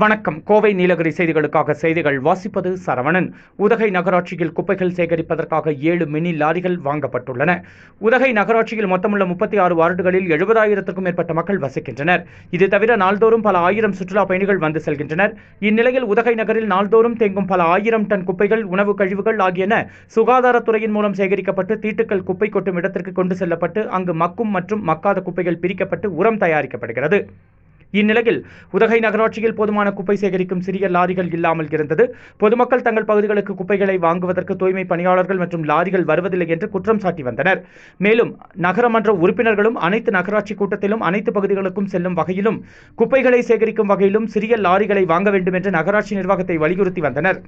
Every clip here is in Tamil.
வணக்கம். கோவை நீலகிரி செய்திகளுக்காக செய்திகள் வாசிப்பது சரவணன். உதகை நகராட்சியில் குப்பைகள் சேகரிப்பதற்காக 7 மினி லாரிகள் வாங்கப்பட்டுள்ளன. உதகை நகராட்சியில் மொத்தமுள்ள 36 வார்டுகளில் 70,000க்கும் மேற்பட்ட மக்கள் வசிக்கின்றனர். இது தவிர நாள்தோறும் பல ஆயிரம் சுற்றுலா பயணிகள் வந்து செல்கின்றனர். இந்நிலையில் உதகை நகரில் நாள்தோறும் தேங்கும் பல ஆயிரம் டன் குப்பைகள், உணவு கழிவுகள் ஆகியன சுகாதாரத்துறையின் மூலம் சேகரிக்கப்பட்டு தீட்டுக்கள் குப்பை கொட்டும் இடத்திற்கு கொண்டு செல்லப்பட்டு அங்கு மக்கும் மற்றும் மக்காத குப்பைகள் பிரிக்கப்பட்டு உரம் தயாரிக்கப்படுகிறது. இந்நிலையில் உதகை நகராட்சியில் போதுமான குப்பை சேகரிக்கும் சிறிய லாரிகள் இல்லாமல் இருந்தது. பொதுமக்கள் தங்கள் பகுதிகளுக்கு குப்பைகளை வாங்குவதற்கு தூய்மை பணியாளர்கள் மற்றும் லாரிகள் வருவதில்லை என்று குற்றம் சாட்டி வந்தனர். மேலும் நகரமன்ற உறுப்பினர்களும் அனைத்து நகராட்சி கூட்டத்திலும் அனைத்து பகுதிகளுக்கும் செல்லும் வகையிலும் குப்பைகளை சேகரிக்கும் வகையிலும் சிறிய லாரிகளை வாங்க வேண்டும் என்று நகராட்சி நிர்வாகத்தை வலியுறுத்தி வந்தனர்.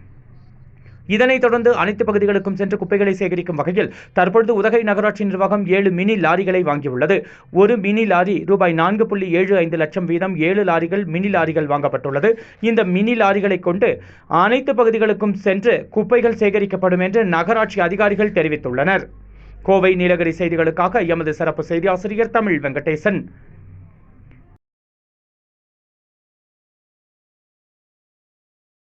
இதனைத் தொடர்ந்து அனைத்து பகுதிகளுக்கும் சென்று குப்பைகளை சேகரிக்கும் வகையில் தற்பொழுது உதகை நகராட்சி நிர்வாகம் 7 மினி லாரிகளை வாங்கியுள்ளது. ஒரு மினி லாரி ரூபாய் 4.75 லட்சம் வீதம் 7 லாரிகள் மினி லாரிகள் வாங்கப்பட்டுள்ளது. இந்த மினி லாரிகளை கொண்டு அனைத்து பகுதிகளுக்கும் சென்று குப்பைகள் சேகரிக்கப்படும் என்று நகராட்சி அதிகாரிகள் தெரிவித்துள்ளனர். கோவை நீலகிரி செய்திகளுக்காக எமது சிறப்பு செய்தி ஆசிரியர் தமிழ் வெங்கடேசன்.